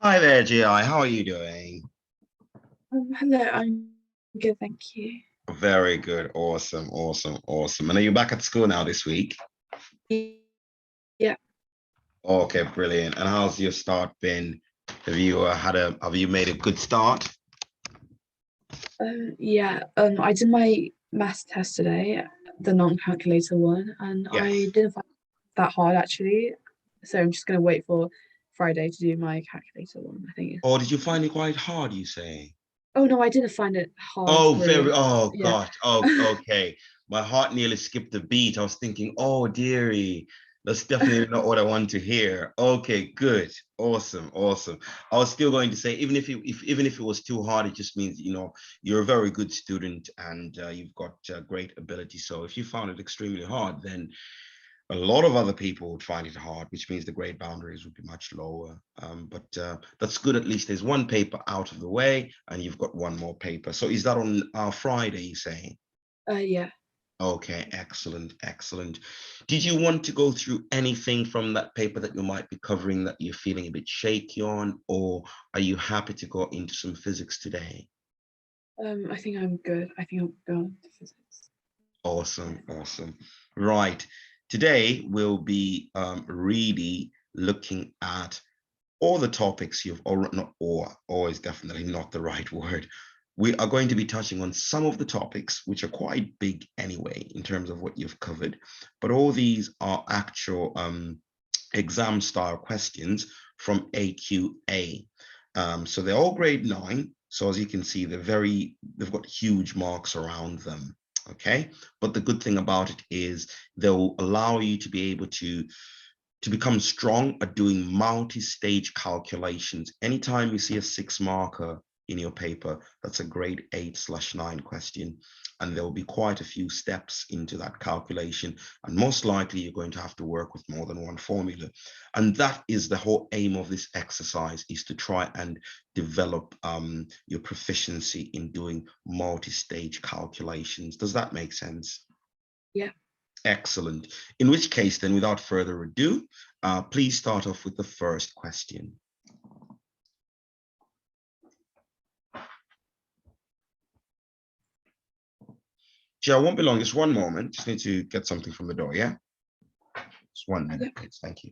Hi there, GI. How are you doing? Hello, I'm good, thank you. Very good. Awesome, awesome, awesome. And are you back at school now this week? Yeah, Okay, brilliant. And how's your start been? Have you made a good start? I did my maths test today, the non-calculator one, and I Yes. didn't find it that hard actually. So I'm just gonna wait for Friday to do my calculator one, I think. Or did you find it quite hard, you say? Oh no, I didn't find it hard, Oh, really. oh Yeah. gosh. Oh, okay. My heart nearly skipped a beat. I was thinking, oh dearie, that's definitely not what I want to hear. Okay, good. Awesome, awesome. I was still going to say, even if it was too hard, it just means, you're a very good student and you've got great ability. So if you found it extremely hard, then a lot of other people would find it hard, which means the grade boundaries would be much lower. But that's good. At least there's one paper out of the way, and you've got one more paper. So is that on Friday, you say? Yeah. Okay, excellent, excellent. Did you want to go through anything from that paper that you might be covering that you're feeling a bit shaky on, or are you happy to go into some physics today? I think I'm good. I think I'm going to physics. Awesome, awesome. Right. Today we'll be really looking at all the topics you've already, not or is definitely not the right word. We are going to be touching on some of the topics which are quite big anyway in terms of what you've covered, but all these are actual exam style questions from AQA. So they're all grade 9. So as you can see, they've got huge marks around them. Okay. But the good thing about it is they'll allow you to be able to become strong at doing multi-stage calculations. Anytime you see a 6 marker in your paper, that's a grade 8/9 question. And there will be quite a few steps into that calculation. And most likely you're going to have to work with more than one formula. And that is the whole aim of this exercise, is to try and develop your proficiency in doing multi-stage calculations. Does that make sense? Yeah. Excellent. In which case, then, without further ado, please start off with the first question. Joe, I won't be long. Just one moment. Just need to get something from the door, yeah? Just 1 minute, Okay. please. Thank you.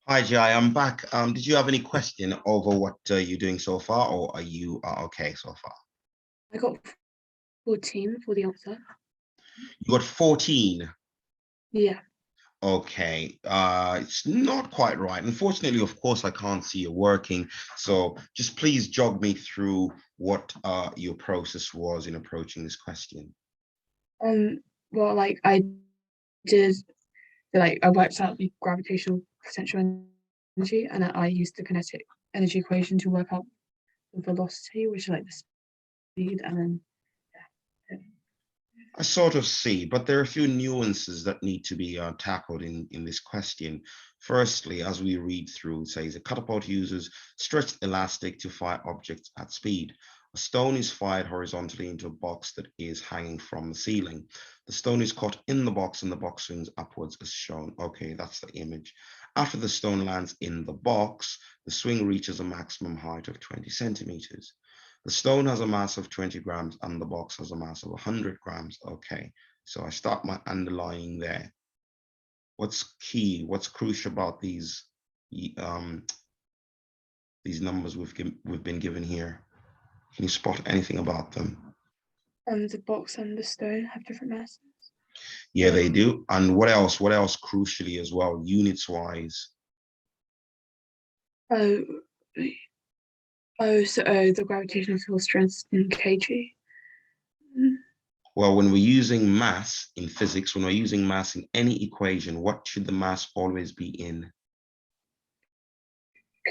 Hi, Jai. I'm back. Did you have any question over what you're doing so far, or are you okay so far? I got 14 for the answer. You got 14. Yeah. Okay, it's not quite right. Unfortunately, of course, I can't see you working. So just please jog me through what your process was in approaching this question. Um, well, like I did I worked out the gravitational potential energy, and I used the kinetic energy equation to work out the velocity, which is like the speed, and then yeah. I sort of see, but there are a few nuances that need to be tackled in this question. Firstly, as we read through, it says a catapult uses stretched elastic to fire objects at speed. A stone is fired horizontally into a box that is hanging from the ceiling. The stone is caught in the box and the box swings upwards as shown. Okay, that's the image. After the stone lands in the box, the swing reaches a maximum height of 20 centimeters. The stone has a mass of 20 grams and the box has a mass of 100 grams. Okay, so I start my underlying there. What's key? What's crucial about these numbers we've been given here? Can you spot anything about them? The box and the stone have different masses. Yeah, they do. And what else? What else crucially as well, units wise? So the gravitational field strength in kg. Well, when we're using mass in physics, when we're using mass in any equation, what should the mass always be in?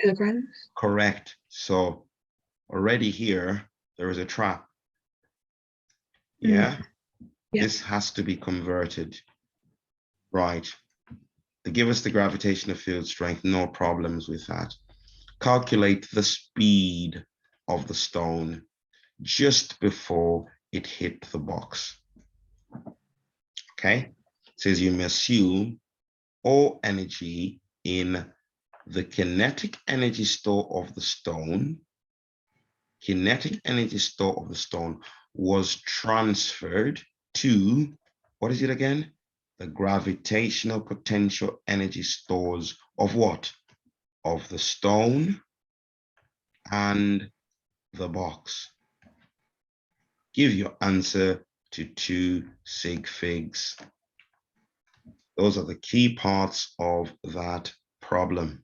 Kilograms. Correct. So already here, there is a trap. Yeah? Yeah. This has to be converted. Right. They give us the gravitational field strength, no problems with that. Calculate the speed of the stone just before it hit the box. Okay, it says you may assume all energy in the kinetic energy store of the stone. Kinetic energy store of the stone was transferred to, what is it again? The gravitational potential energy stores of what? Of the stone and the box. Give your answer to 2 sig figs. Those are the key parts of that problem.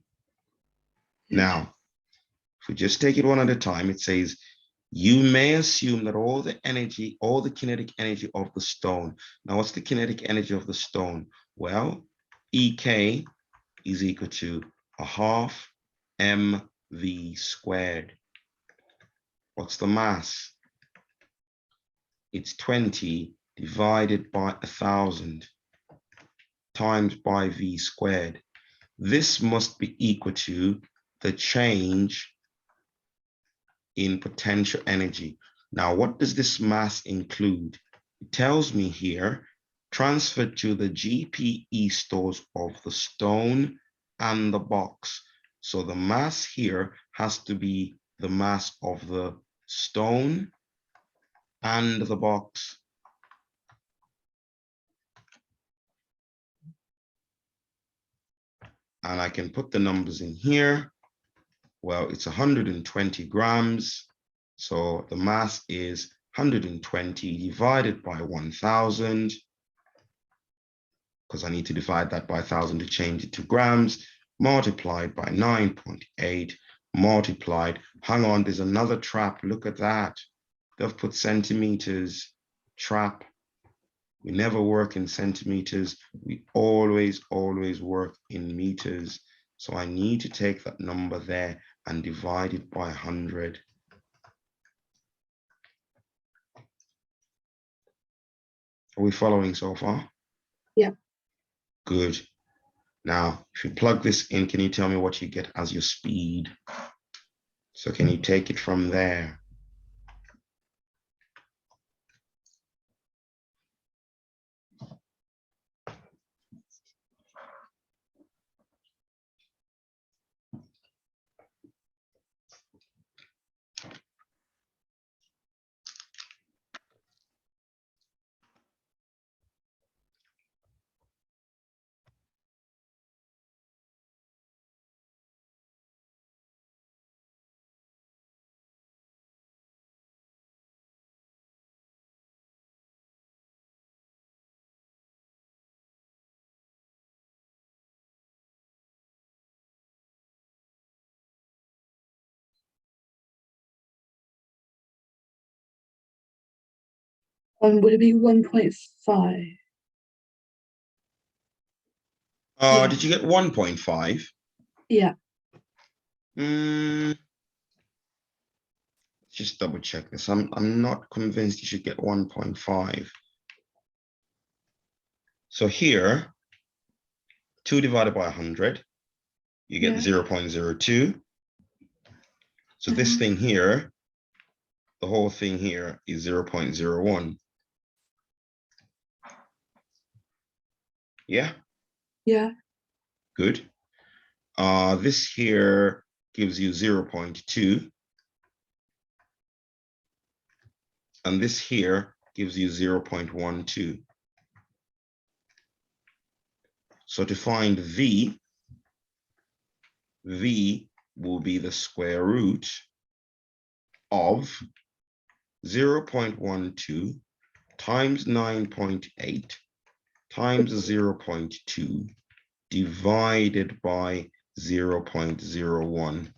Now, if we just take it one at a time, it says, you may assume that all the energy, all the kinetic energy of the stone. Now, what's the kinetic energy of the stone? Well, EK is equal to 1/2 mv squared. What's the mass? It's 20 divided by 1,000 times by v squared. This must be equal to the change in potential energy. Now, what does this mass include? It tells me here, transferred to the GPE stores of the stone and the box. So the mass here has to be the mass of the stone and the box. And I can put the numbers in here. Well, it's 120 grams. So the mass is 120 divided by 1,000, because I need to divide that by 1,000 to change it to grams, multiplied by 9.8, multiplied. Hang on, there's another trap. Look at that. They've put centimeters, trap. We never work in centimeters. We always work in meters. So I need to take that number there and divide it by 100. Are we following so far? Yeah. Good. Now, if you plug this in, can you tell me what you get as your speed? So can you take it from there? Would it be 1.5? Yeah. Did you get 1.5? Yeah. Just double check this. I'm not convinced you should get 1.5. So here, 2 divided by 100, you get 0.02. So this thing here the whole thing here is 0.01. Yeah. Yeah. Good. This here gives you 0.2. And this here gives you 0.12. So to find V will be the square root of 0.12 times 9.8 times 0.2 divided by 0.01.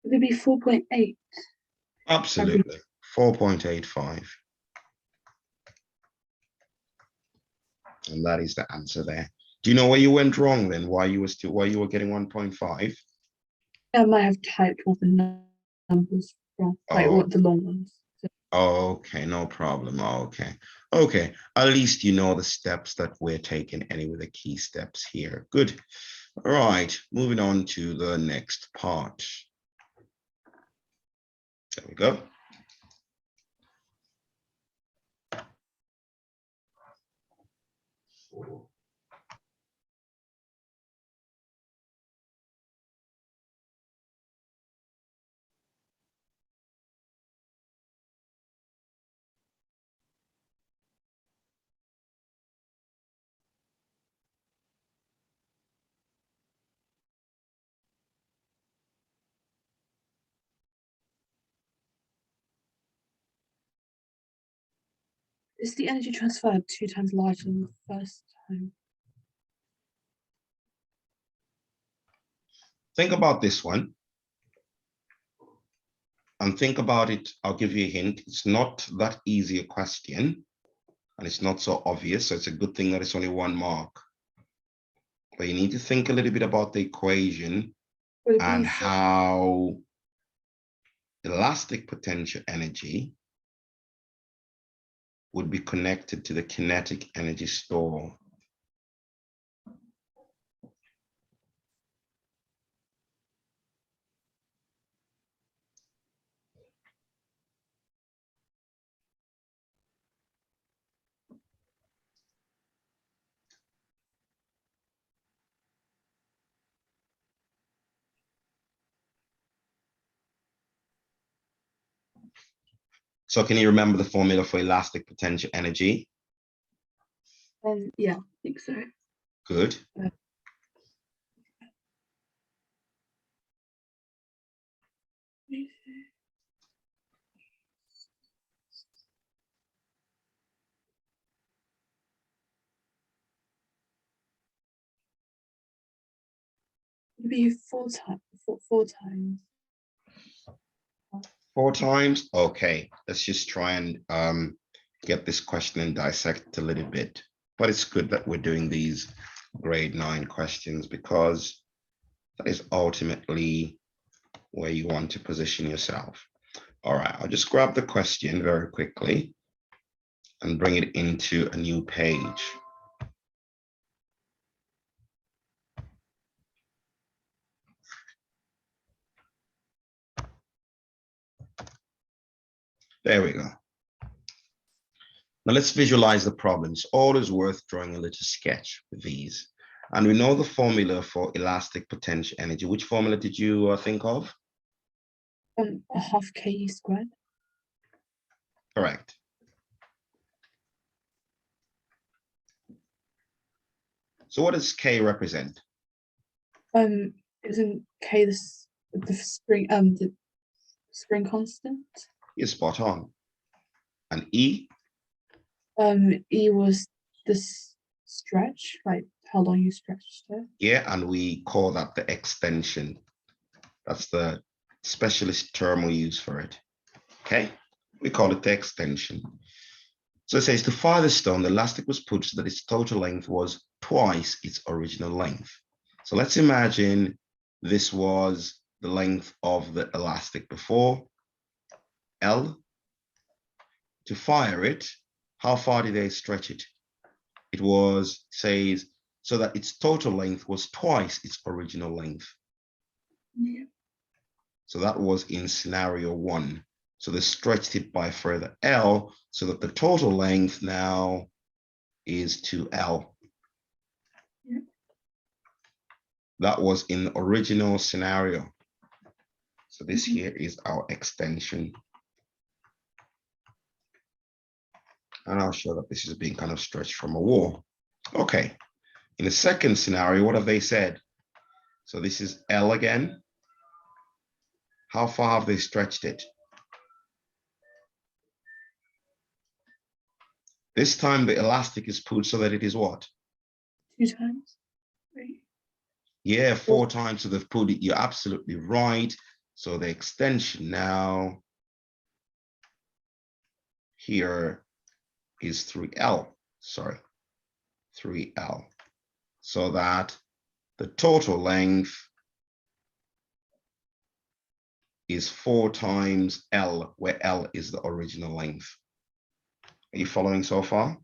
Would it be 4.8? Absolutely, 4.85. And that is the answer there. Do you know where you went wrong then? Why you were getting 1.5? I might have typed all the numbers wrong, like Oh, what the long ones. okay, no problem. Okay. At least you know the steps that we're taking anyway, the key steps here. Good. All right, moving on to the next part. There we go. Is the energy transferred 2 times larger than the first time? Think about this one. And think about it, I'll give you a hint. It's not that easy a question, and it's not so obvious. So it's a good thing that it's only 1 mark. But you need to think a little bit about the equation and how elastic potential energy would be connected to the kinetic energy store. So can you remember the formula for elastic potential energy? Yeah, I think so. Good. Maybe 4 times. 4 times. 4 times? Okay, let's just try and get this question and dissect a little bit. But it's good that we're doing these grade 9 questions because that is ultimately where you want to position yourself. All right, I'll just grab the question very quickly and bring it into a new page. There we go. Now let's visualize the problems. Always worth drawing a little sketch with these. And we know the formula for elastic potential energy. Which formula did you think of? A half KE squared. Correct. So what does K represent? Isn't K the spring constant? You're spot on. And E? E was this stretch, like how long you stretched it. Yeah, and we call that the extension. That's the specialist term we use for it. Okay, we call it the extension. So it says to fire the stone, the elastic was put so that its total length was twice its original length. So let's imagine this was the length of the elastic before, L. To fire it, how far did they stretch it? It was, says, so that its total length was twice its original length. Yeah. So that was in scenario 1. So they stretched it by further L, so that the total length now is 2L. Yeah. That was in the original scenario. So this here is our extension. And I'll show that this is being kind of stretched from a wall. Okay, in the second scenario, what have they said? So this is L again. How far have they stretched it? This time the elastic is put so that it is what? 2 times. Right. Yeah, 4 times. So they've put it, you're absolutely right. So the extension now here is 3L, sorry, 3L. So that the total length is 4 times L, where L is the original length. Are you following so far?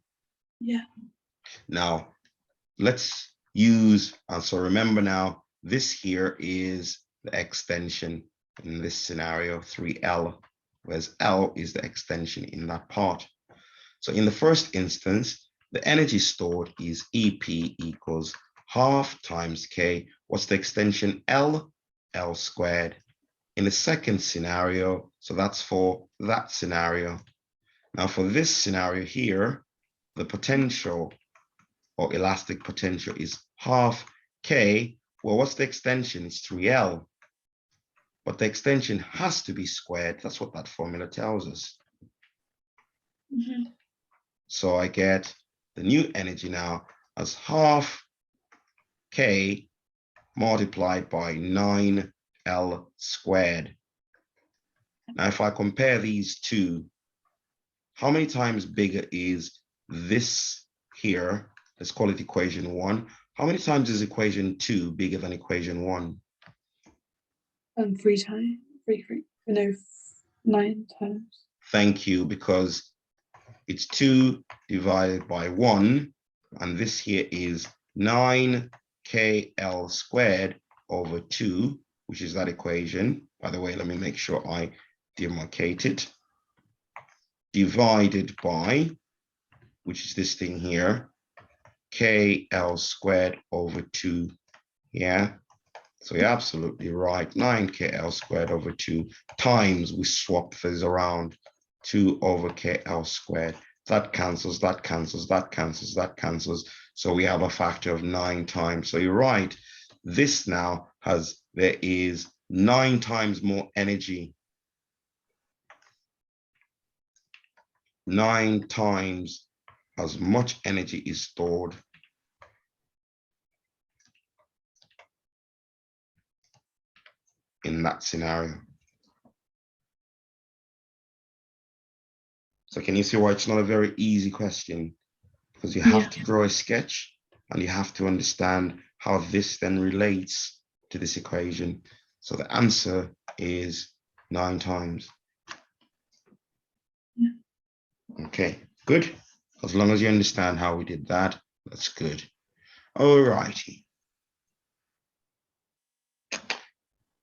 Yeah. Now, let's use, so remember now, this here is the extension in this scenario, 3L, whereas L is the extension in that part. So in the first instance, the energy stored is EP equals half times K. What's the extension? L, L squared. In the second scenario, so that's for that scenario. Now for this scenario here, the potential or elastic potential is half K. Well, what's the extension? It's 3L. But the extension has to be squared. That's what that formula tells us. So I get the new energy now as half K multiplied by 9L squared. Now, if I compare these two, how many times bigger is this here? Let's call it equation 1. How many times is equation 2 bigger than equation 1? 3 times. 9 times. Thank you, because it's 2 divided by 1, and this here is 9KL squared over 2, which is that equation. By the way, let me make sure I demarcate it. Divided by, which is this thing here, KL squared over 2. Yeah, so you're absolutely right. 9KL squared over 2 times, we swap these around, 2 over KL squared. That cancels, that cancels, that cancels, that cancels. So we have a factor of 9 times. So you're right. This now there is 9 times more energy. 9 times as much energy is stored in that scenario. So can you see why it's not a very easy question? Because you have to draw a sketch and you have to understand how this then relates to this equation. So the answer is 9 times. Yeah. Okay, good. As long as you understand how we did that, that's good. All righty.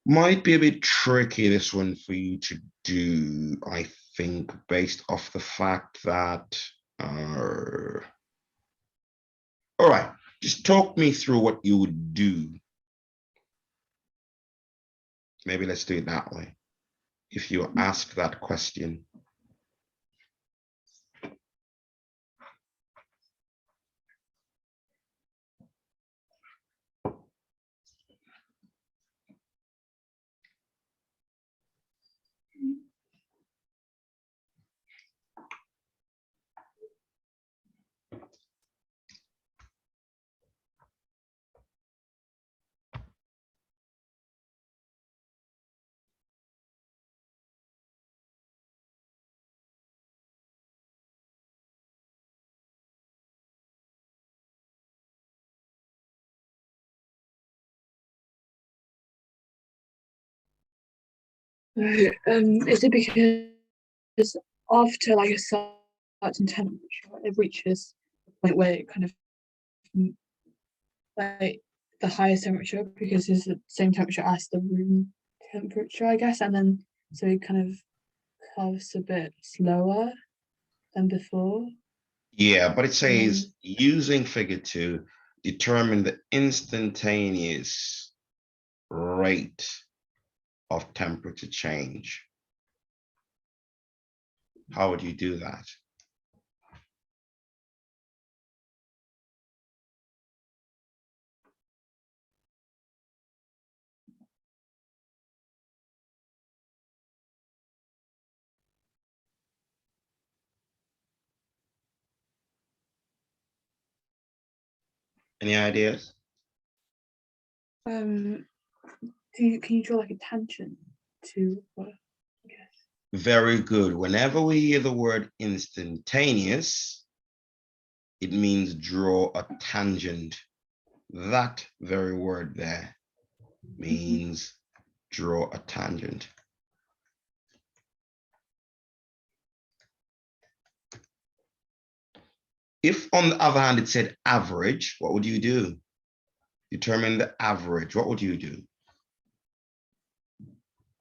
Might be a bit tricky, this one, for you to do, I think, based off the fact that, all right, just talk me through what you would do. Maybe let's do it that way. If you ask that question. Is it because after like a certain temperature, it reaches the point where it kind of like the highest temperature, because it's the same temperature as the room temperature, I guess, and then so it kind of curves a bit slower than before. Yeah, but it says Mm. using figure 2, determine the instantaneous rate of temperature change. How would you do that? Any ideas? Can you draw like a tangent to what? I guess. Very good. Whenever we hear the word instantaneous, it means draw a tangent. That very word there means draw a tangent. If on the other hand it said average, what would you do? Determine the average. What would you do?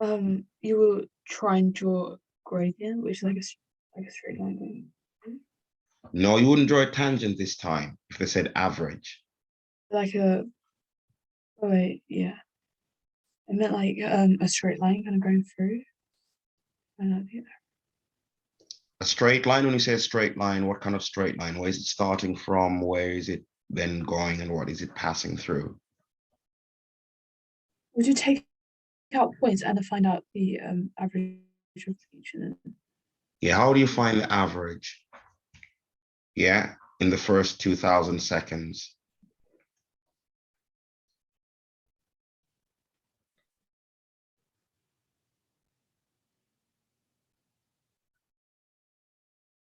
You will try and draw a gradient, which is like a straight line going. No, you wouldn't draw a tangent this time if they said average. Like a, oh wait, yeah. I meant like a straight line kind of going through. Yeah. A straight line, when you say a straight line, what kind of straight line? Where is it starting from? Where is it then going, and what is it passing through? Would you take out points and find out the average of each? Yeah, how do you find the average? Yeah, in the first 2000 seconds.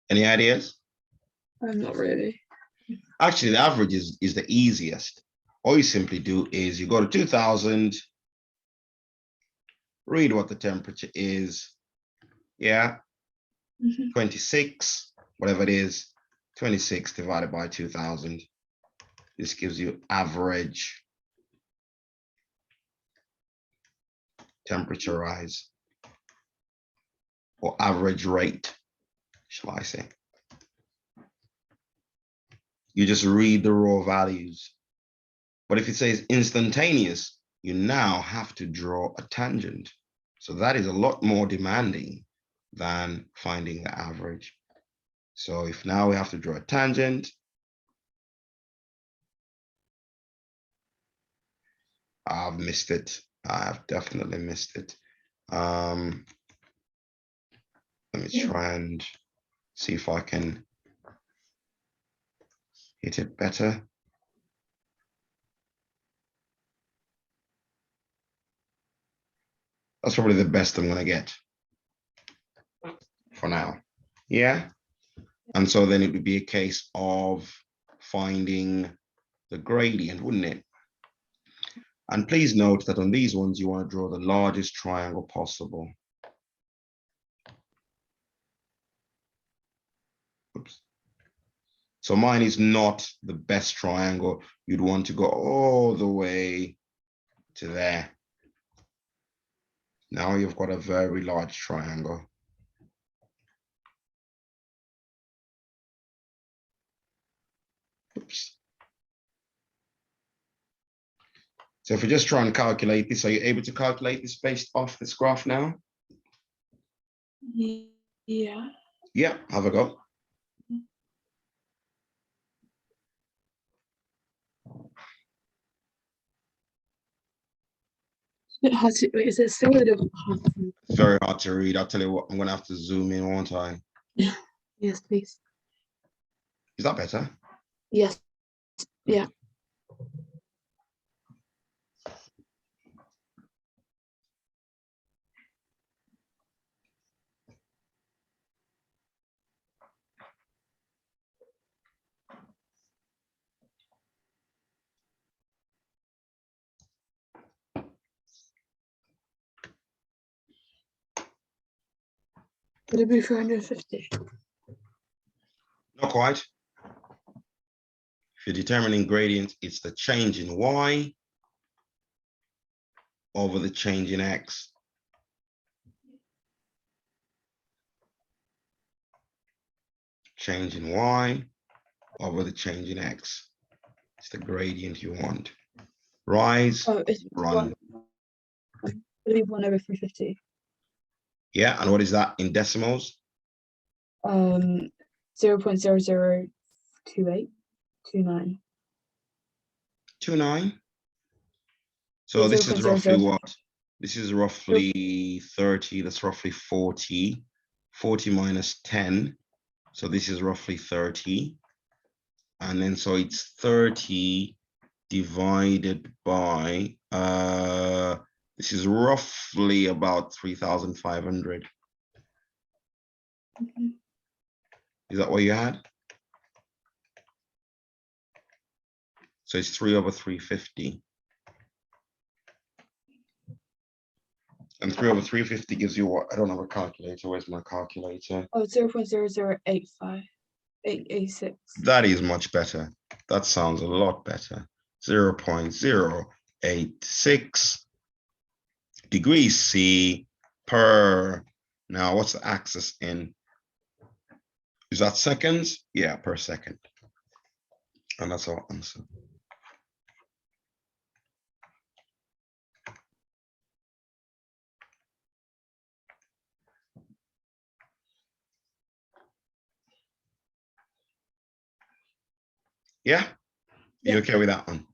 Any ideas? Not really. Actually, the average is the easiest. All you simply do is you go to 2000, read what the temperature is. Yeah, 26, whatever it is, 26 divided by 2000. This gives you average temperature rise, or average rate, shall I say. You just read the raw values. But if it says instantaneous, you now have to draw a tangent. So that is a lot more demanding than finding the average. So if now we have to draw a tangent, I've missed it. I've definitely missed it. Let me try and see if I can hit it better. That's probably the best I'm going to get for now. Yeah. And so then it would be a case of finding the gradient, wouldn't it? And please note that on these ones, you want to draw the largest triangle possible. Oops. So mine is not the best triangle. You'd want to go all the way to there. Now you've got a very large triangle. Oops. So if we just try and calculate this, are you able to calculate this based off this graph now? Yeah. Yeah, have a go. Bit hard to, wait, is it still a little hard to? Very hard to read. I'll tell you what, I'm going to have to zoom in one time. Yes, please. Is that better? Yes. Yeah. Would it be 450? Not quite. If you're determining gradient, it's the change in y over the change in x. change in y over the change in x. It's the gradient you want. Rise, Oh, it's run. It'll be 1/350. Yeah, and what is that in decimals? 0.002829. 29. So this is roughly what? This is roughly 30. That's roughly 40. 40 minus 10. So this is roughly 30. And then so it's 30 divided by this is roughly about 3,500. Is that what you had? So it's 3/350. And 3/350 gives you what? I don't have a calculator. Where's my calculator? Oh, 0.0085886. That is much better. That sounds a lot better. 0.086 degrees C per, now what's the axis in? Is that seconds? Yeah, per second. And that's our answer. Yeah? You okay with that one?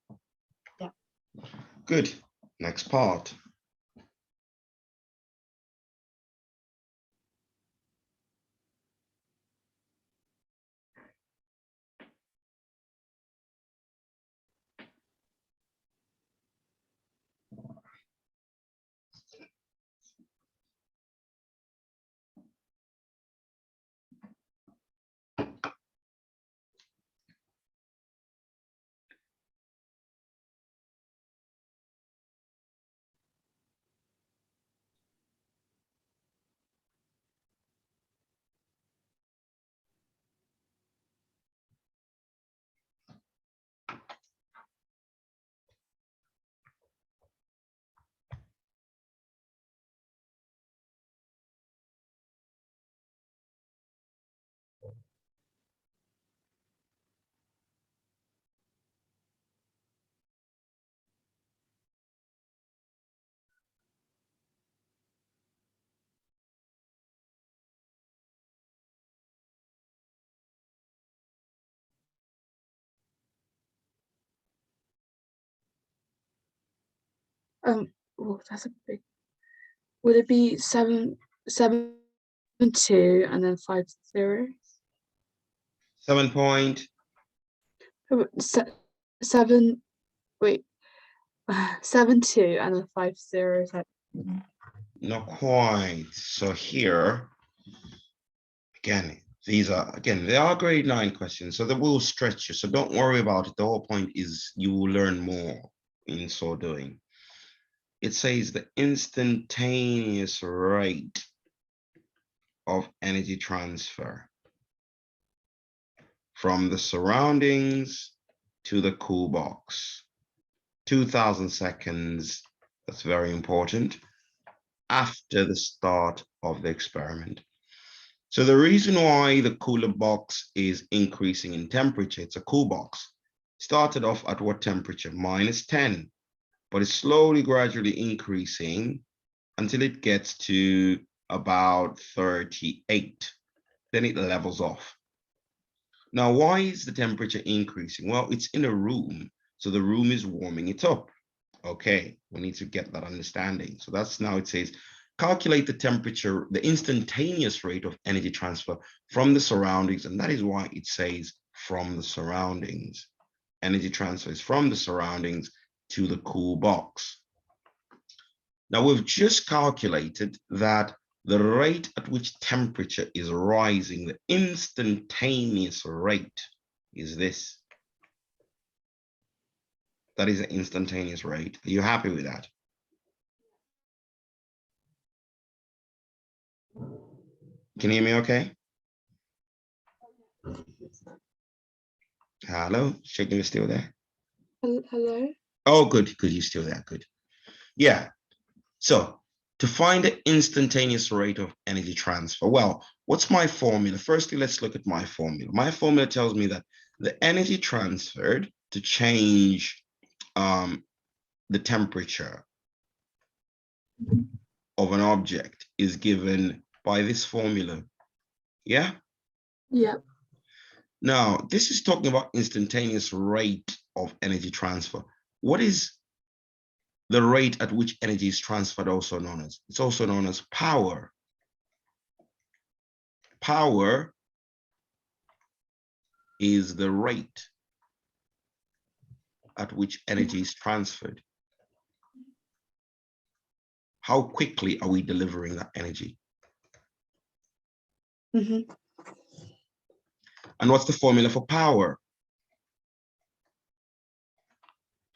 Yeah. Good. Next part. Oh, that's a big. Would it be 7, 7, 2, and then 5 zeros? 7 point. 7. Wait. 7, 2, and then 5 zeros. Not quite. So here, again, they are grade 9 questions, so they will stretch you. So don't worry about it. The whole point is you will learn more in so doing. It says the instantaneous rate of energy transfer from the surroundings to the cool box. 2,000 seconds, that's very important, after the start of the experiment. So the reason why the cooler box is increasing in temperature, it's a cool box, started off at what temperature? -10, but it's slowly, gradually increasing until it gets to about 38. Then it levels off. Now, why is the temperature increasing? Well, it's in a room, so the room is warming it up. Okay, we need to get that understanding. So that's now it says, calculate the temperature, the instantaneous rate of energy transfer from the surroundings. And that is why it says from the surroundings. Energy transfer is from the surroundings to the cool box. Now we've just calculated that the rate at which temperature is rising, the instantaneous rate is this. That is an instantaneous rate. Are you happy with that? Can you hear me okay? Hello, checking you're still there. Hello? Oh, good, you're still there, good. Yeah, so to find the instantaneous rate of energy transfer, well, What's my formula? Firstly, let's look at my formula. My formula tells me that the energy transferred to change the temperature of an object is given by this formula. Yeah? Yeah. Now, this is talking about instantaneous rate of energy transfer. What is the rate at which energy is transferred also known as? It's also known as power. Power is the rate at which energy is transferred. How quickly are we delivering that energy? Mm-hmm. And what's the formula for power?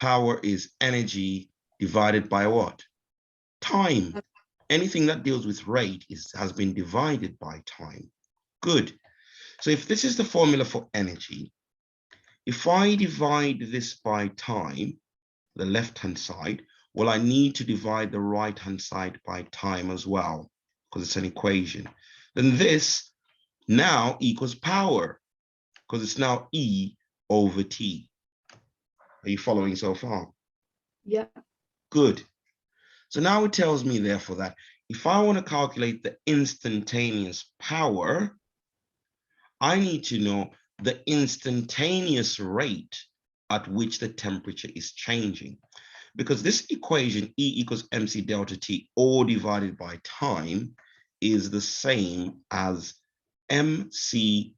Power is energy divided by what? Time. Anything that deals with rate has been divided by time. Good. So if this is the formula for energy, if I divide this by time, the left-hand side, well, I need to divide the right-hand side by time as well, because it's an equation. Then this now equals power, because it's now E over T. Are you following so far? Yeah. Good. So now it tells me, therefore, that if I want to calculate the instantaneous power, I need to know the instantaneous rate at which the temperature is changing. Because this equation, E equals mc delta T, all divided by time, is the same as mc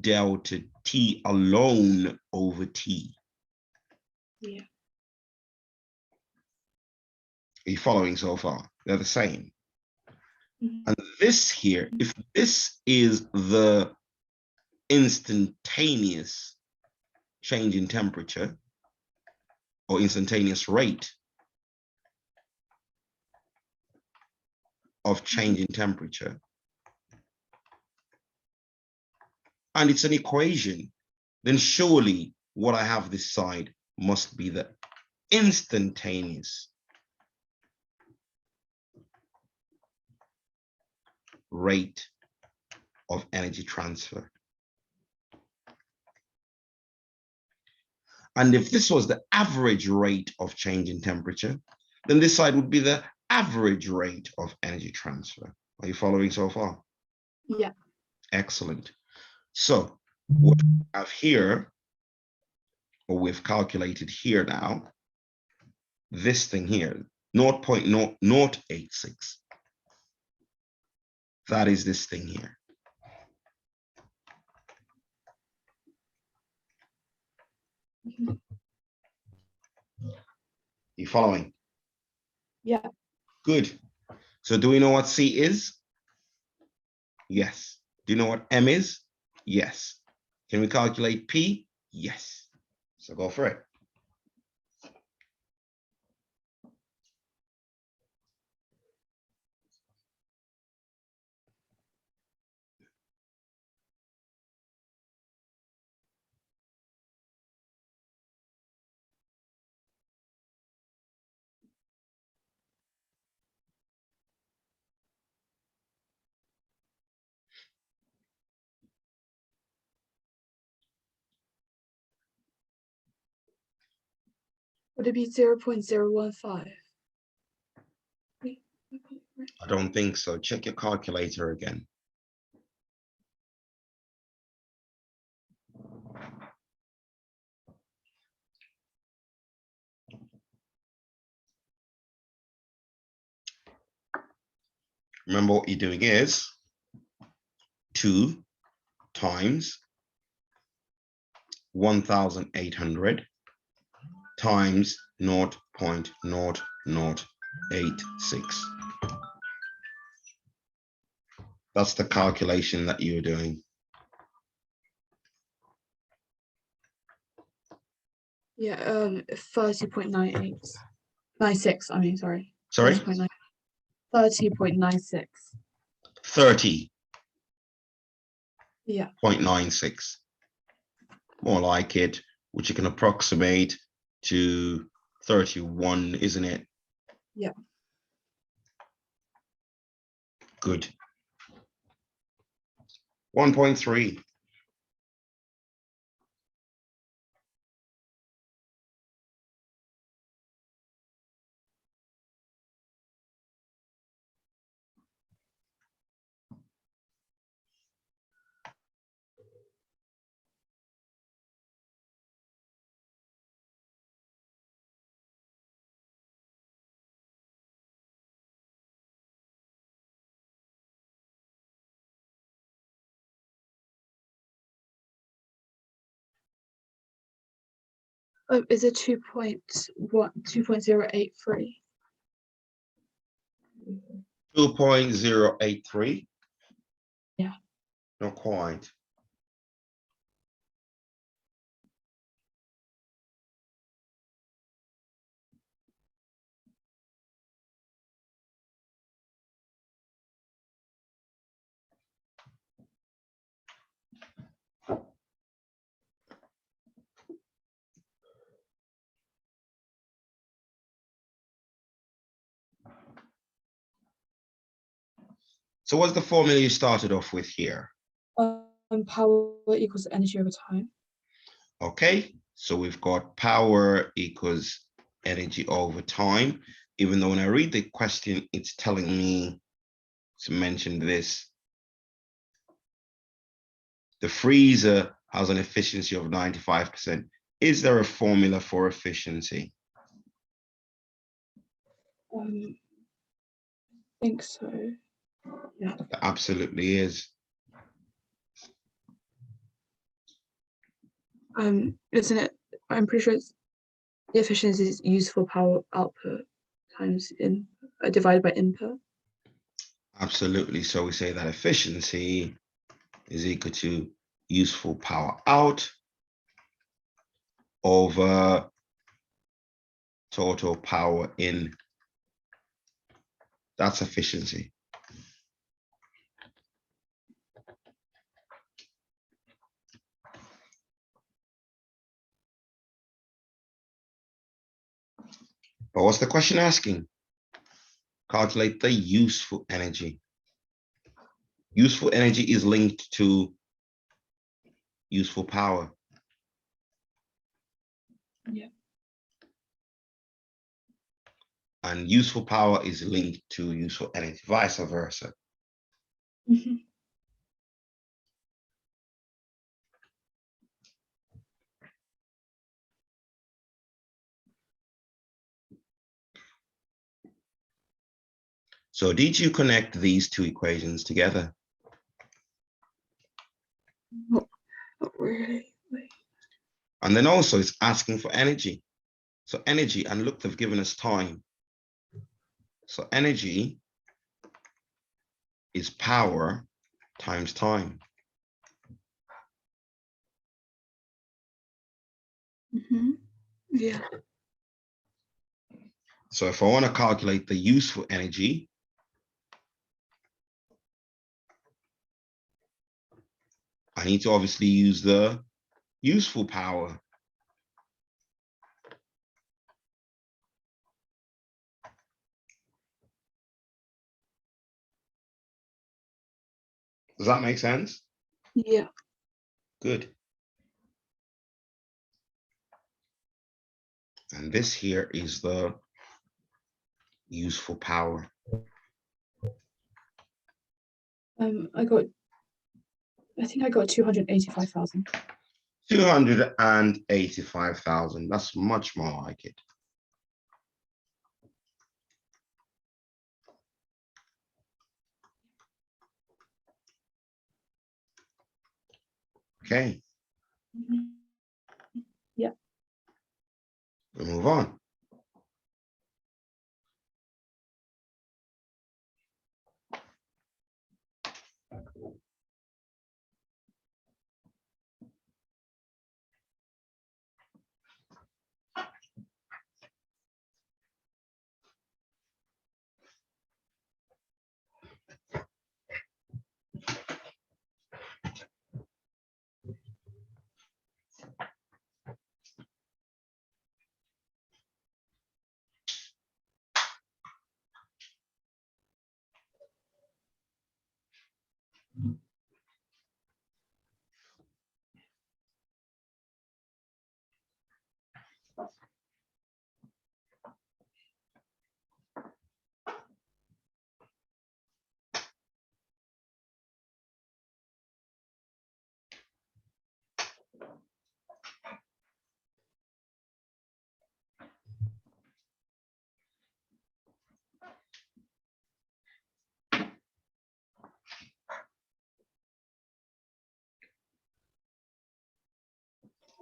delta T alone over T. Yeah. Are you following so far? They're the same. Mm-hmm. And this here, if this is the instantaneous change in temperature or instantaneous rate of change in temperature, and it's an equation, then surely what I have this side must be the instantaneous rate of energy transfer. And if this was the average rate of change in temperature, then this side would be the average rate of energy transfer. Are you following so far? Yeah. Excellent. So what we have here, or we've calculated here now, this thing here, 0.0086. That is this thing here. Mm-hmm. You following? Yeah. Good. So do we know what C is? Yes. Do you know what M is? Yes. Can we calculate P? Yes. So go for it. Would it be 0.015? I don't think so. Check your calculator again. Remember what you're doing is 2 times 1,800 times 0.0086. That's the calculation that you're doing. Yeah, 30.98. 96, I mean, sorry. Sorry? 30.96. 30.96. Yeah. More like it, which you can approximate to 31, isn't it? Yeah. Good. 1.3. Is it 2.083? 2.083. Yeah. Not quite. So what's the formula you started off with here? Power equals energy over time. Okay, so we've got power equals energy over time, even though when I read the question, it's telling me to mention this. The freezer has an efficiency of 95%. Is there a formula for efficiency? I think so. Yeah. There absolutely is. Isn't it? I'm pretty sure it's the efficiency is useful power output times divided by input. Absolutely. So we say that efficiency is equal to useful power out over total power in. That's efficiency. But what's the question asking? Calculate the useful energy. Useful energy is linked to useful power. Yeah. And useful power is linked to useful energy, vice versa. Mm-hmm. So did you connect these two equations together? Not really. And then also it's asking for energy. So energy, and look, they've given us time. So energy is power times time. Mm-hmm. Yeah. So if I want to calculate the useful energy, I need to obviously use the useful power. Does that make sense? Yeah. Good. And this here is the useful power. I think I got 285,000. 285,000. That's much more like it. Okay. Mm-hmm. Yeah. We'll move on.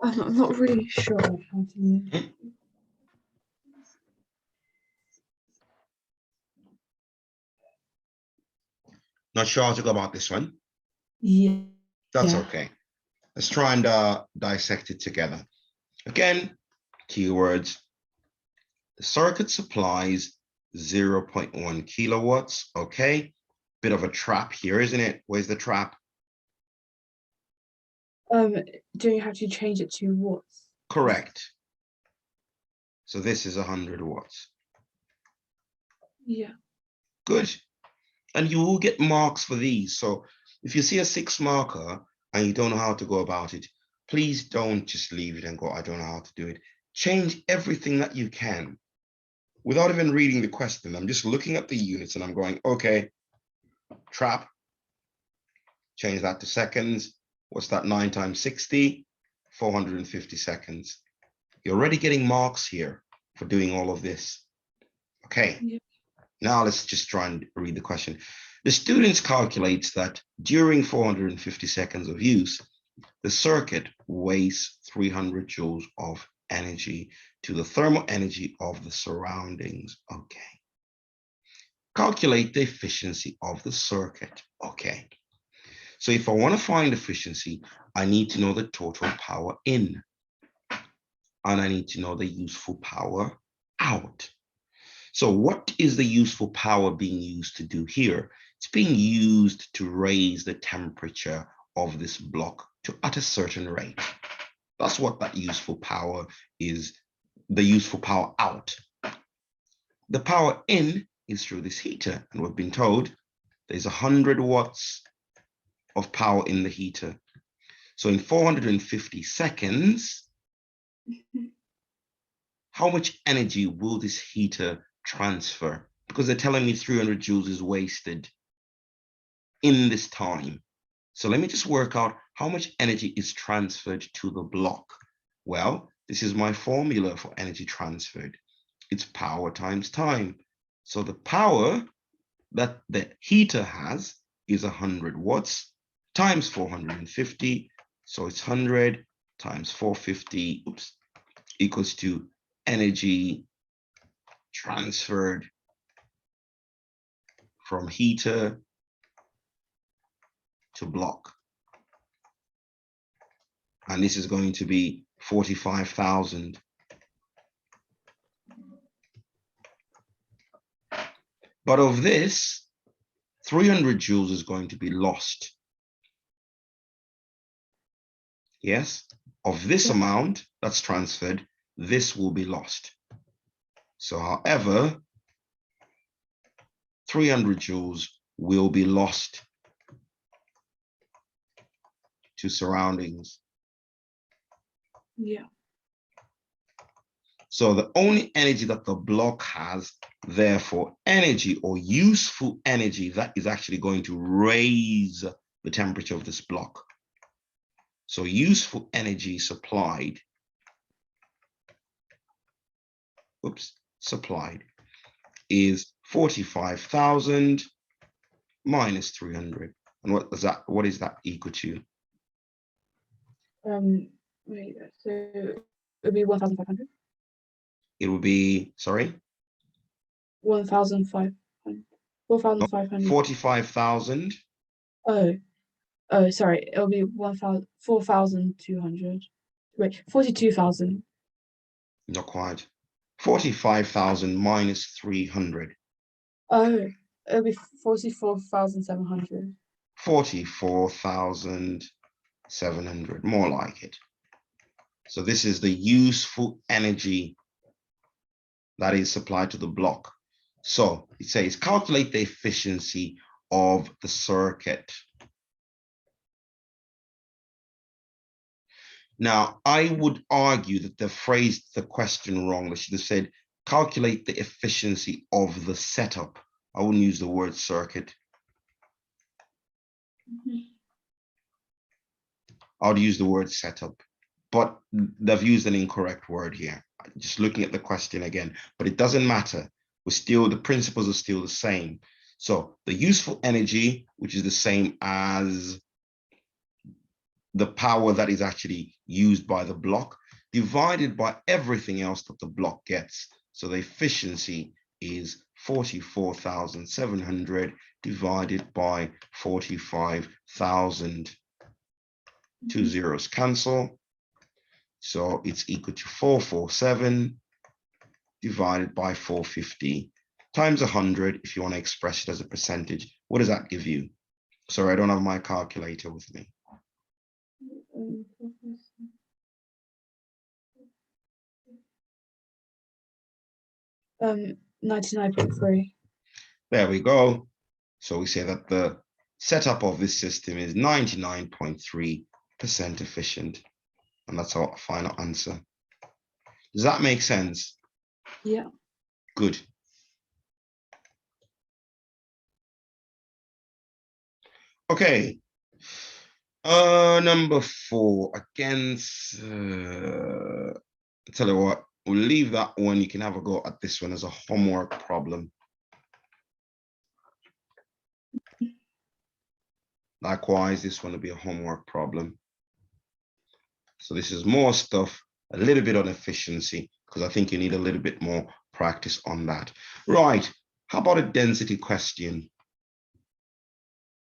I'm not really sure how to. Not sure how to go about this one. Yeah. That's Yeah. okay. Let's try and dissect it together. Again, keywords. The circuit supplies 0.1 kilowatts. Okay. Bit of a trap here, isn't it? Where's the trap? Do you have to change it to watts? Correct. So this is 100 watts. Yeah. Good. And you will get marks for these. So if you see a 6 marker and you don't know how to go about it, please don't just leave it and go, I don't know how to do it. Change everything that you can without even reading the question. I'm just looking at the units and I'm going, okay, trap, change that to seconds. What's that? 9 times 60, 450 seconds. You're already getting marks here for doing all of this. Okay. Yeah. Now let's just try and read the question. The students calculates that during 450 seconds of use, the circuit wastes 300 joules of energy to the thermal energy of the surroundings. Okay. Calculate the efficiency of the circuit. Okay. So if I want to find efficiency, I need to know the total power in, and I need to know the useful power out. So what is the useful power being used to do here? It's being used to raise the temperature of this block to at a certain rate. That's what that useful power is, the useful power out. The power in is through this heater, and we've been told there's 100 watts of power in the heater. So in 450 seconds, how much energy will this heater transfer? Because they're telling me 300 joules is wasted in this time. So let me just work out how much energy is transferred to the block. Well, this is my formula for energy transferred. It's power times time. So the power that the heater has is 100 watts times 450. So it's 100 times 450, equals to energy transferred from heater to block. And this is going to be 45,000. But of this, 300 joules is going to be lost. Yes, of this amount that's transferred, this will be lost. So however, 300 joules will be lost to surroundings. Yeah. So the only energy that the block has, therefore, energy or useful energy that is actually going to raise the temperature of this block. So useful energy supplied, supplied is 45,000 minus 300. And what is that equal to? Wait, so it would be 1,500. It will be, sorry? 1,500. 4,500. 45,000. Oh, sorry. It'll be 4,200. Wait, 42,000. Not quite. 45,000 minus 300. Oh, it'll be 44,700. 44,700, more like it. So this is the useful energy that is supplied to the block. So it says calculate the efficiency of the circuit. Now, I would argue that they phrased the question wrong. They should have said calculate the efficiency of the setup. I wouldn't use the word circuit. I would use the word setup, but they've used an incorrect word here. Just looking at the question again, but it doesn't matter. The principles are still the same. So the useful energy, which is the same as the power that is actually used by the block divided by everything else that the block gets. So the efficiency is 44,700 divided by 45,000. Two zeros cancel. So it's equal to 447 divided by 450 times 100. If you want to express it as a percentage, what does that give you? Sorry, I don't have my calculator with me. 99.3. There we go. So we say that the setup of this system is 99.3% efficient. And that's our final answer. Does that make sense? Yeah. Good. Okay. Number 4, against, tell you what, we'll leave that one. You can have a go at this one as a homework problem. Likewise, this one will be a homework problem. So this is more stuff, a little bit on efficiency, because I think you need a little bit more practice on that. Right. How about a density question?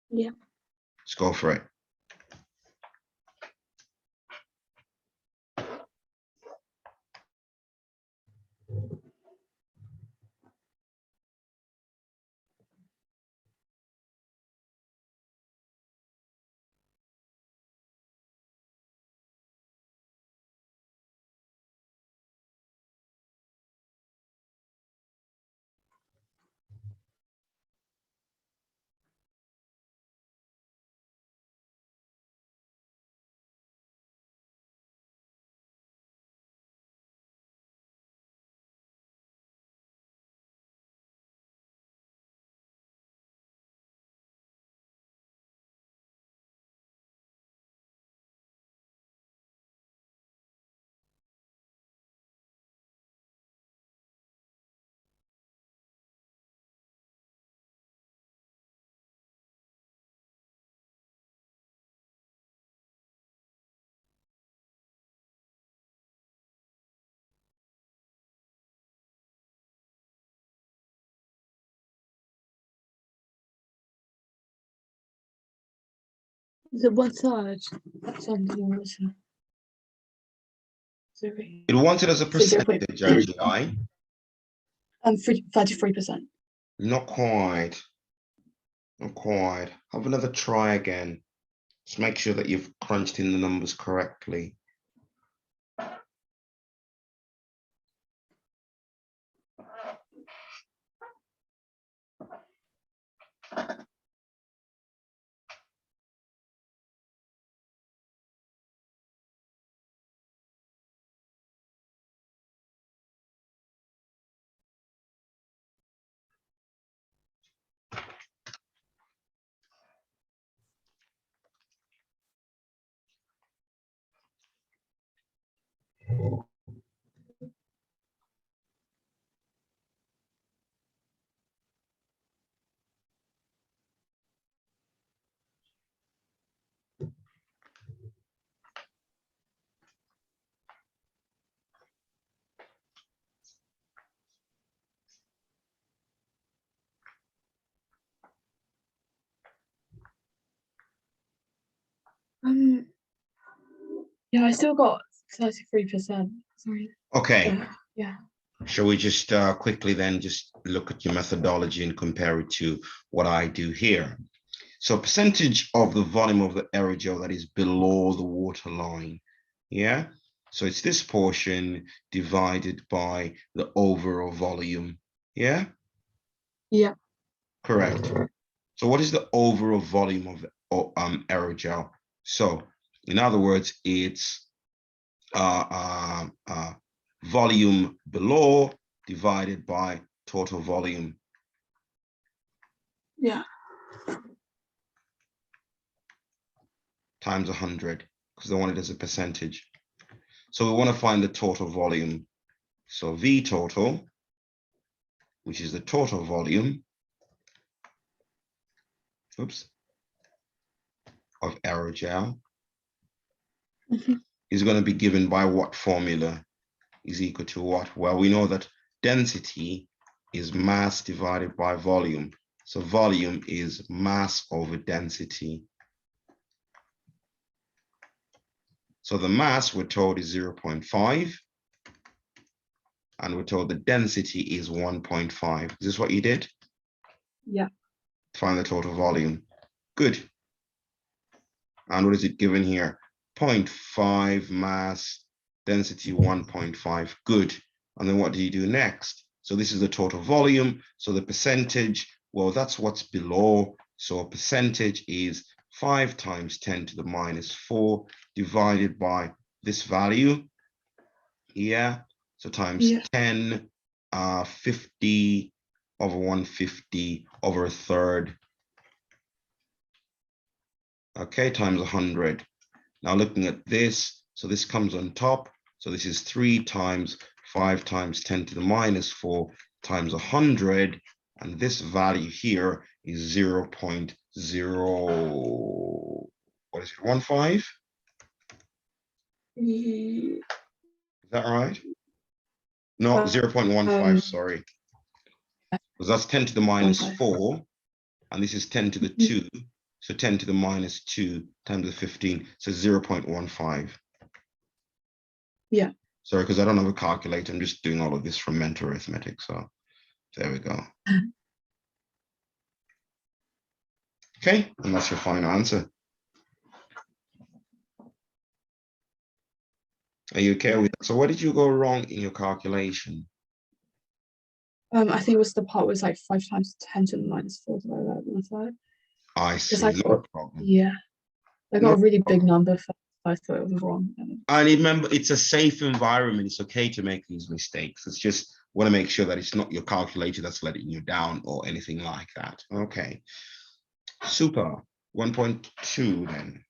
Yeah. Let's go for it. Is it 1/3? That's under the water. Sorry. It wanted as a So 0. percentage, AGI. 33%. Not quite. Not quite. Have another try again. Just make sure that you've crunched in the numbers correctly. Yeah, I still got 33%. Sorry. Okay. Yeah. Shall we just quickly then just look at your methodology and compare it to what I do here? So percentage of the volume of the aerogel that is below the water line. Yeah. So it's this portion divided by the overall volume. Yeah. Yeah. Correct. So what is the overall volume of aerogel? So in other words, it's volume below divided by total volume. Yeah. Times 100, because they want it as a percentage. So we want to find the total volume. So V total, which is the total volume, oops, of aerogel, is going to be given by what formula? Is equal to what? Well, we know that density is mass divided by volume. So volume is mass over density. So the mass we're told is 0.5. And we're told the density is 1.5. Is this what you did? Yeah. Find the total volume. Good. And what is it given here? 0.5 mass, density 1.5. Good. And then what do you do next? So this is the total volume. So the percentage, well, that's what's below. So a percentage is 5 times 10 to the minus 4 divided by this value. Yeah. So times 10, 50 over 150 over a third. Okay, times 100. Now looking at this, so this comes on top. So this is 3 times 5 times 10 to the minus 4 times 100. And this value here is 0 0.0, what is it, 15? Is that right? No, 0.15, sorry. Because that's 10 to the minus 4, and this is 10 to the 2. So 10 to the minus 2 times the 15, so 0.15. Yeah. Sorry, because I don't have a calculator. I'm just doing all of this from mental arithmetic. So there we go. Okay, and that's your final answer. Are you okay with that? So what did you go wrong in your calculation? I think it was the part was like 5 times 10 to the minus 4 divided by 1/3. I see, no problem. Yeah. I got a really big number for I thought it was wrong. And remember, it's a safe environment. It's okay to make these mistakes. It's just want to make sure that it's not your calculator that's letting you down or anything like that. Okay. Super. 1.2 then.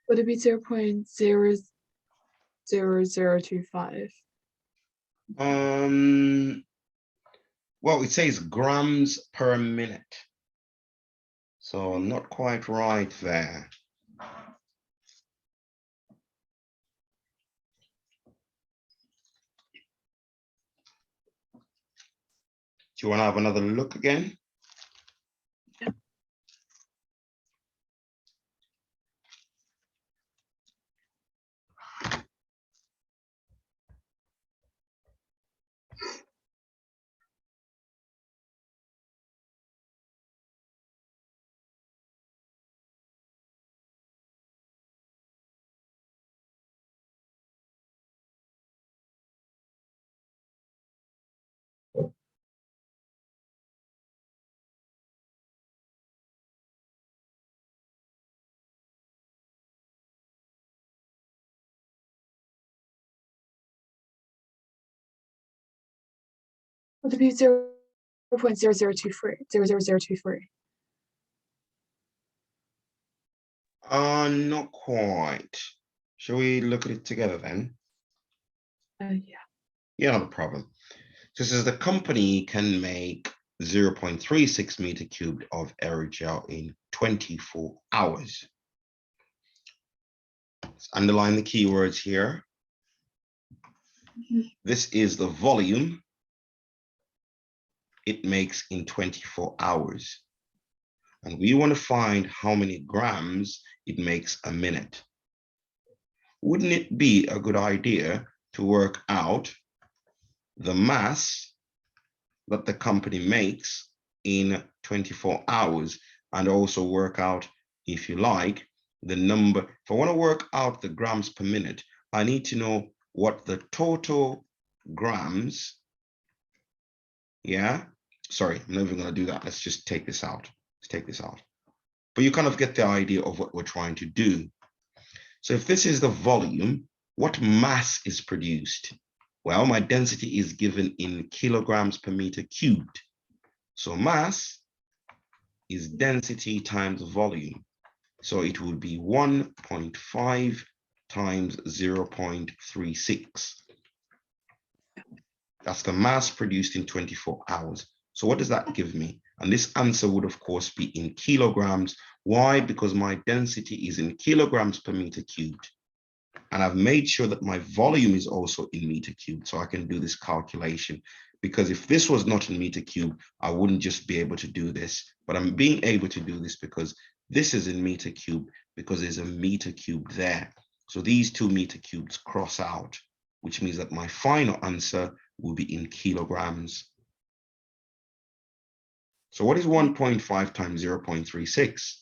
Would it be 0.00025? Well, it says grams per minute. So not quite right there. Do you want to have another look again? Yeah. Would it be 0.0023? Not quite. Shall we look at it together then? Yeah. Yeah, no problem. This is the company can make 0.36 meter cubed of aerogel in 24 hours. Let's underline the keywords here. This is the volume it makes in 24 hours. And we want to find how many grams it makes a minute. Wouldn't it be a good idea to work out the mass that the company makes in 24 hours and also work out, if you like, the number? If I want to work out the grams per minute, I need to know what the total grams, yeah, sorry, I'm not even going to do that. Let's just take this out. Let's take this out. But you kind of get the idea of what we're trying to do. So if this is the volume, what mass is produced? Well, my density is given in kilograms per meter cubed. So mass is density times volume. So it would be 1.5 times 0.36. That's the mass produced in 24 hours. So what does that give me? And this answer would, of course, be in kilograms. Why? Because my density is in kilograms per meter cubed. And I've made sure that my volume is also in meter cubed, so I can do this calculation. Because if this was not in meter cube, I wouldn't just be able to do this. But I'm being able to do this because this is in meter cube, because there's a meter cube there. So these 2 meter cubes cross out, which means that my final answer will be in kilograms. So what is 1.5 times 0.36?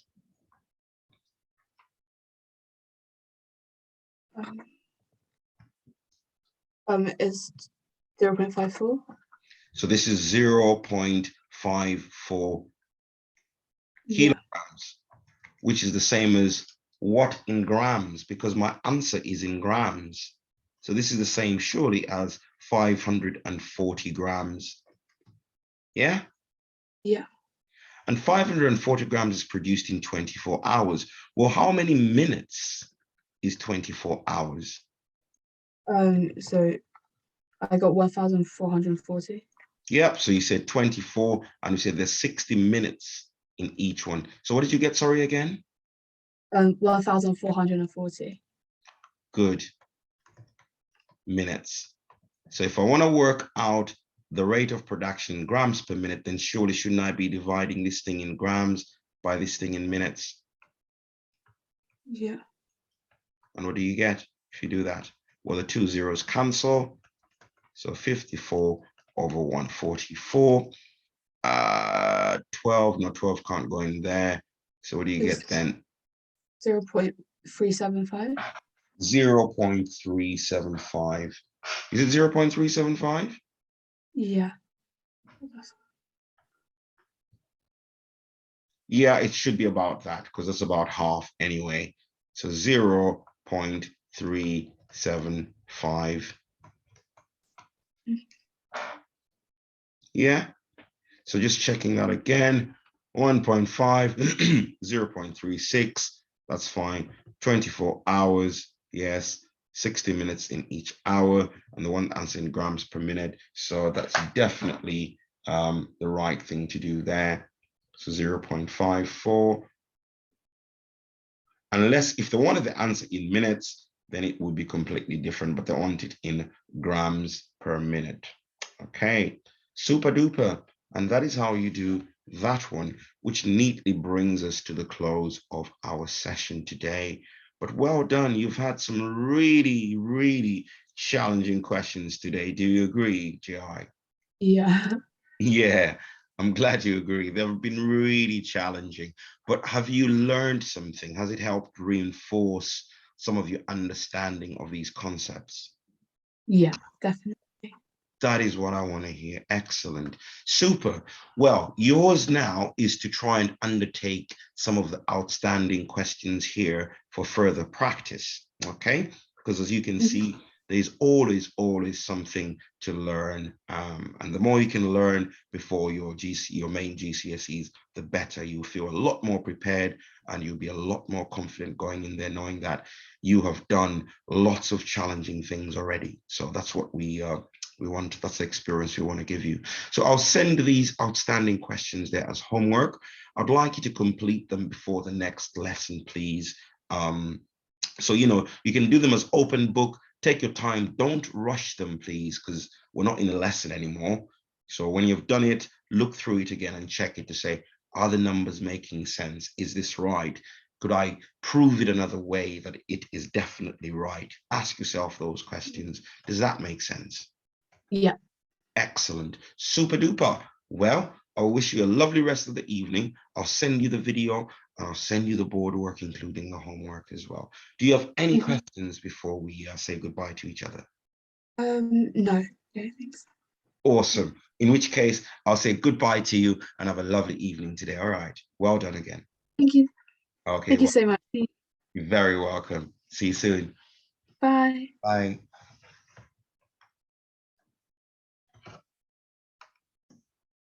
Is 0.54. So this is 0.54 kilograms, which is the same as what in grams, because my answer is in grams. So this is the same surely as 540 grams. Yeah? Yeah. And 540 grams is produced in 24 hours. Well, how many minutes is 24 hours? So I got 1,440. Yep, so you said 24, and you said there's 60 minutes in each one. So what did you get, sorry, again? 1,440. Good. Minutes. So if I want to work out the rate of production in grams per minute, then surely shouldn't I be dividing this thing in grams by this thing in minutes? Yeah. And what do you get if you do that? Well, the 2 zeros cancel. So 54 over 144. 12, no, 12 can't go in there. So what do you get then? 0.375. 0.375. Is it 0.375? Yeah. Yeah, it should be about that because that's about half anyway. So 0.375. Yeah. So just checking that again. 1.5, 0.36. That's fine. 24 hours. Yes. 60 minutes in each hour, and the one answer in grams per minute. So that's definitely the right thing to do there. So 0.54. Unless if they wanted the answer in minutes, then it would be completely different, but they want it in grams per minute. Okay, super duper. And that is how you do that one, which neatly brings us to the close of our session today. But well done. You've had some really, really challenging questions today. Do you agree, GI? Yeah. Yeah, I'm glad you agree. They've been really challenging, but have you learned something? Has it helped reinforce some of your understanding of these concepts? Yeah, definitely. That is what I want to hear. Excellent. Super. Well, yours now is to try and undertake some of the outstanding questions here for further practice. Okay. Because as you can see, there's always something to learn. And the more you can learn before your main GCSEs, the better. You feel a lot more prepared and you'll be a lot more confident going in there, knowing that you have done lots of challenging things already. So that's what we want. That's the experience we want to give you. So I'll send these outstanding questions there as homework. I'd like you to complete them before the next lesson, please. So, you can do them as open book. Take your time. Don't rush them, please, because we're not in a lesson anymore. So when you've done it, look through it again and check it to say, are the numbers making sense? Is this right? Could I prove it another way that it is definitely right? Ask yourself those questions. Does that make sense? Yeah. Excellent. Super duper. Well, I'll wish you a lovely rest of the evening. I'll send you the video and I'll send you the board work, including the homework as well. Do you have any questions before we say goodbye to each other? No, thanks. Awesome. In which case, I'll say goodbye to you and have a lovely evening today. All right. Well done again. Thank you. Okay. Thank you Well, so much. you're very welcome. See you soon. Bye. Bye.